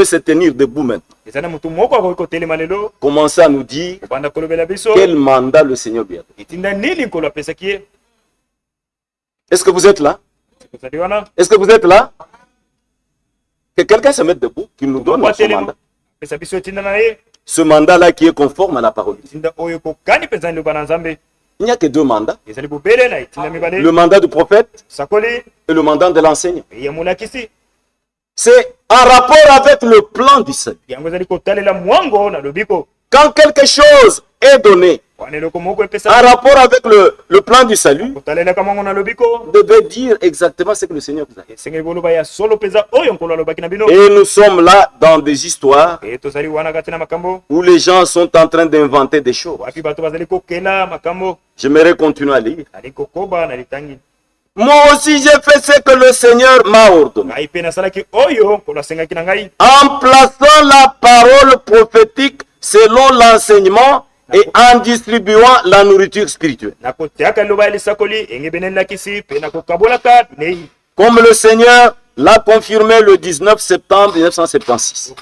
peut se tenir debout maintenant. Commencez à nous dire quel mandat le Seigneur lui a donné. Est-ce que vous êtes là? Est-ce que vous êtes là? Que quelqu'un se mette debout, qu'il nous donne ce mandat. Ce mandat-là qui est conforme à la parole. Il n'y a que deux mandats. Le mandat du prophète et le mandat de l'enseignant. C'est en rapport avec le plan du Seigneur. Quand quelque chose est donné en rapport avec le plan du salut, vous devez dire exactement ce que le Seigneur vous a dit. Et nous sommes là dans des histoires où les gens sont en train d'inventer des choses. J'aimerais continuer à lire. Moi aussi j'ai fait ce que le Seigneur m'a ordonné. En plaçant la parole prophétique selon l'enseignement et en distribuant la nourriture spirituelle. Comme le Seigneur l'a confirmé le 19 septembre 1976.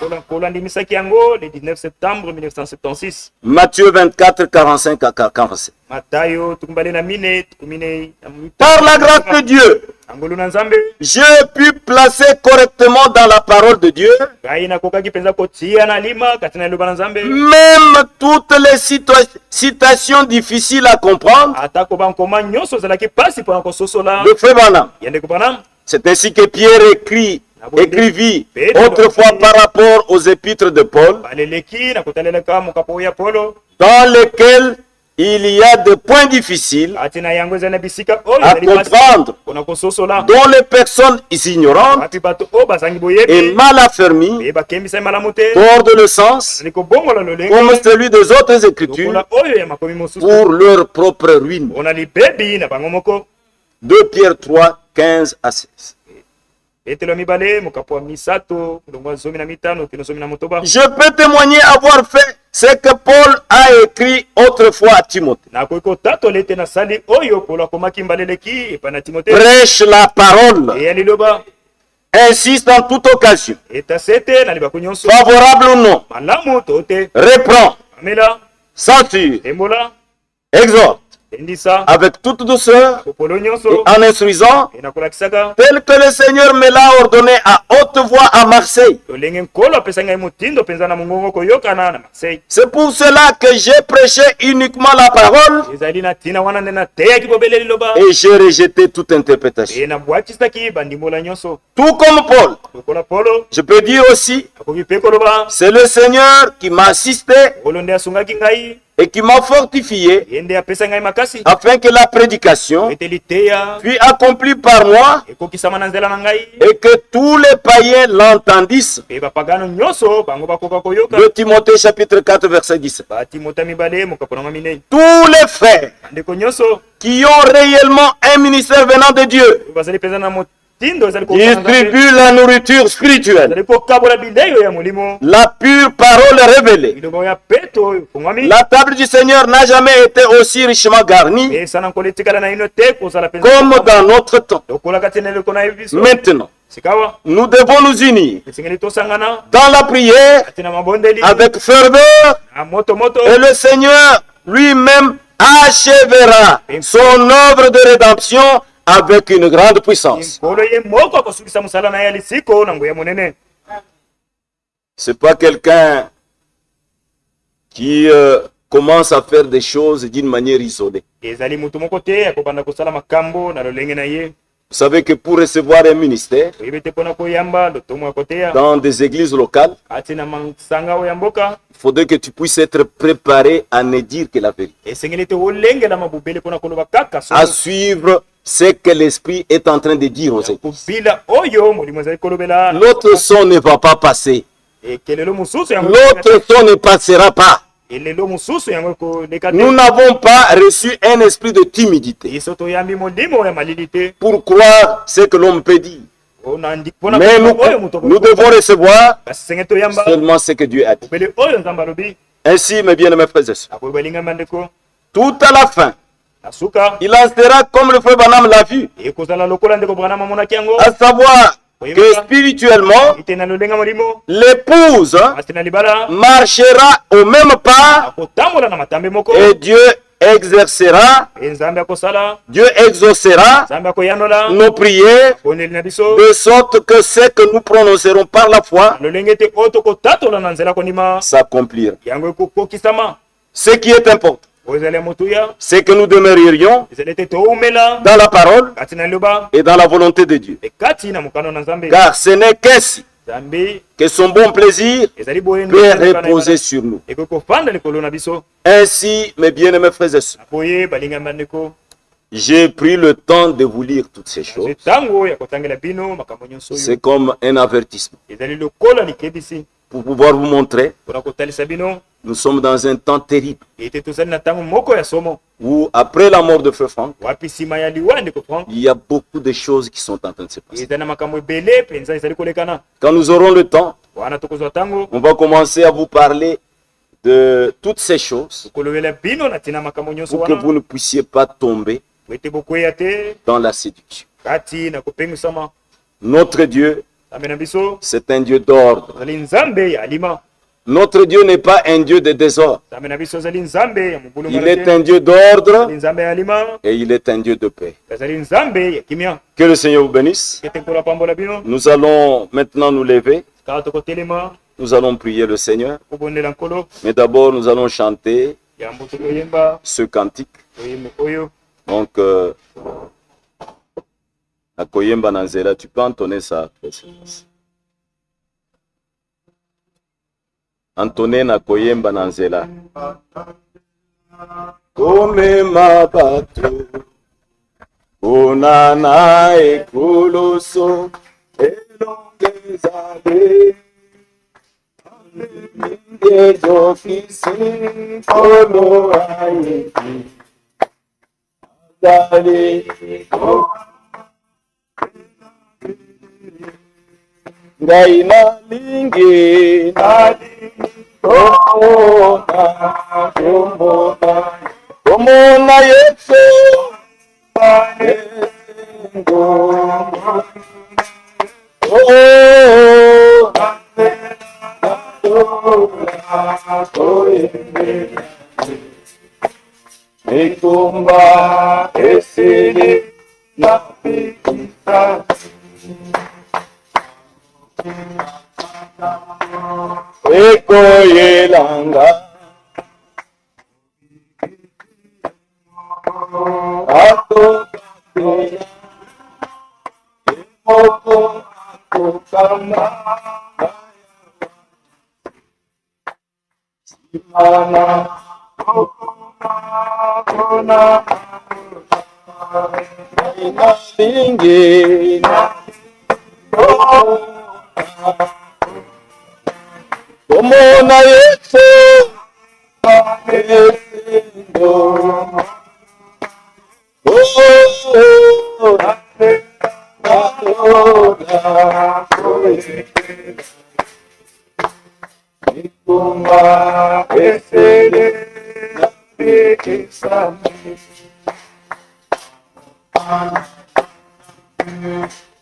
Matthieu 24, 45 à 47. Par la grâce de Dieu, j'ai pu placer correctement dans la parole de Dieu même toutes les citations difficiles à comprendre de Frère Branham. C'est ainsi que Pierre écrivit autrefois par rapport aux épîtres de Paul, dans lesquels il y a des points difficiles à comprendre, dont les personnes ignorantes et mal affermies tordent le sens, comme celui des autres écritures, pour leur propre ruine. 2 Pierre 3, 15 à 16. Je peux témoigner avoir fait ce que Paul a écrit autrefois à Timothée. Prêche la parole. Insiste en toute occasion. Favorable ou non. Reprend. Censure. Exhorte. Avec toute douceur et en instruisant, tel que le Seigneur me l'a ordonné à haute voix à Marseille. C'est pour cela que j'ai prêché uniquement la parole et j'ai rejeté toute interprétation. Tout comme Paul, je peux dire aussi, c'est le Seigneur qui m'a assisté et qui m'a fortifié afin que la prédication fût accomplie par moi et que tous les païens l'entendissent. De Timothée chapitre 4 verset 17. Tous les frères qui ont réellement un ministère venant de Dieu distribue la nourriture spirituelle, la pure parole révélée. La table du Seigneur n'a jamais été aussi richement garnie comme dans notre temps. Maintenant, nous devons nous unir dans la prière avec ferveur et le Seigneur lui-même achèvera son œuvre de rédemption avec une grande puissance. C'est pas quelqu'un qui commence à faire des choses d'une manière isolée. Vous savez que pour recevoir un ministère dans des églises locales, il faudrait que tu puisses être préparé à ne dire que la vérité, à suivre ce que l'Esprit est en train de dire aux églises. L'autre son ne va pas passer. L'autre son ne passera pas. Nous n'avons pas reçu un esprit de timidité pour croire ce que l'homme peut dire. Mais nous devons recevoir seulement ce que Dieu a dit. Ainsi, mes bien-aimés frères et sœurs, tout à la fin, il en sera comme le frère Branham l'a vu, à savoir que spirituellement, l'épouse marchera au même pas et Dieu exercera, Dieu exaucera nos prières de sorte que ce que nous prononcerons par la foi s'accomplira. Ce qui est important, c'est que nous demeurions dans la parole et dans la volonté de Dieu. Car ce n'est qu'ainsi que son bon plaisir peut reposer sur nous. Ainsi, mes bien-aimés frères et sœurs, j'ai pris le temps de vous lire toutes ces choses. C'est comme un avertissement pour pouvoir vous montrer. Nous sommes dans un temps terrible où, après la mort de Frère Franck, il y a beaucoup de choses qui sont en train de se passer. Quand nous aurons le temps, on va commencer à vous parler de toutes ces choses pour que vous ne puissiez pas tomber dans la séduction. Notre Dieu, c'est un Dieu d'ordre. Notre Dieu n'est pas un Dieu de désordre. Il est un Dieu d'ordre et il est un Dieu de paix. Que le Seigneur vous bénisse. Nous allons maintenant nous lever. Nous allons prier le Seigneur. Mais d'abord, nous allons chanter ce cantique. Donc, à Koyemba Nanzela, tu peux entonner ça. Antoné na Koyemba Nanzela. Komema bato Onana ekoloso elongezale Des officines Kolo aiki Dale Ngai na lingi Komona Yesu Ekumba esele na pikita Eko yelanga Ato katea Emoko akukama Simana Okona Ina lingi Komona Yesu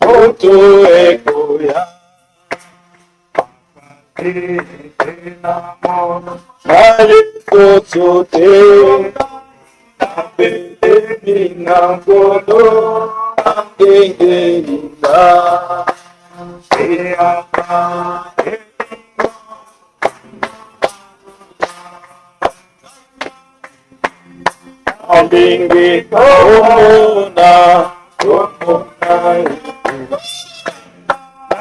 Oto ekoya Mali kosote Apele minangodo Angengelinda Eapa Alingi komona Komona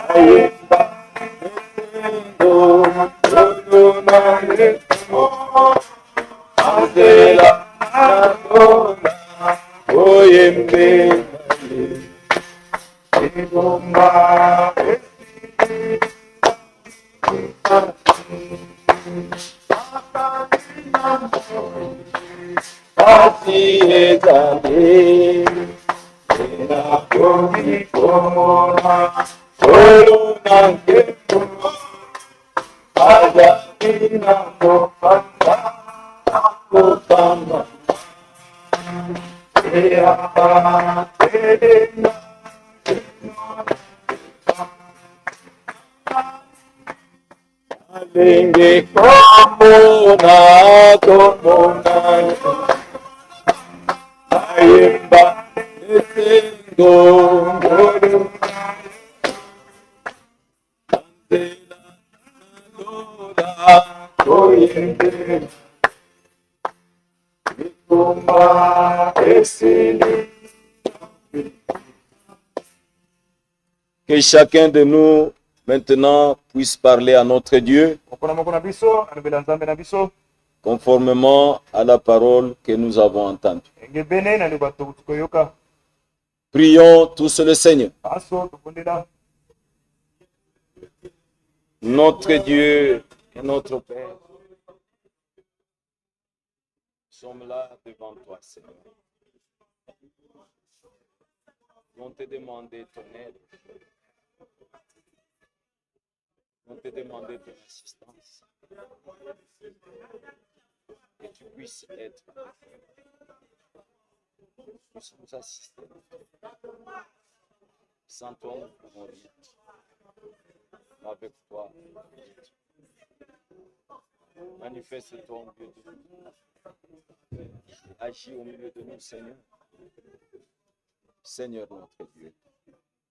Ayemba Azela Nagona Oyembe Egomba Ati ezale Ena komi komona Olo nangeto Ajabina kopanda Kopanda Eapa Edena Lingi komuna ayimba esengo ngolu andela lola koyende mikuma esini. Que chacun de nous maintenant puisse parler à notre Dieu conformément à la parole que nous avons entendue. Prions tous le Seigneur. Notre Dieu et notre Père, nous sommes là devant toi, Seigneur. On te demander ton aide. On te demander ton assistance. Que tu puisses être. Puisses nous assister. Sans toi, nous ne pouvons rien. Avec toi, manifeste-toi au milieu de nous. Agis au milieu de nous, Seigneur. Seigneur notre Dieu.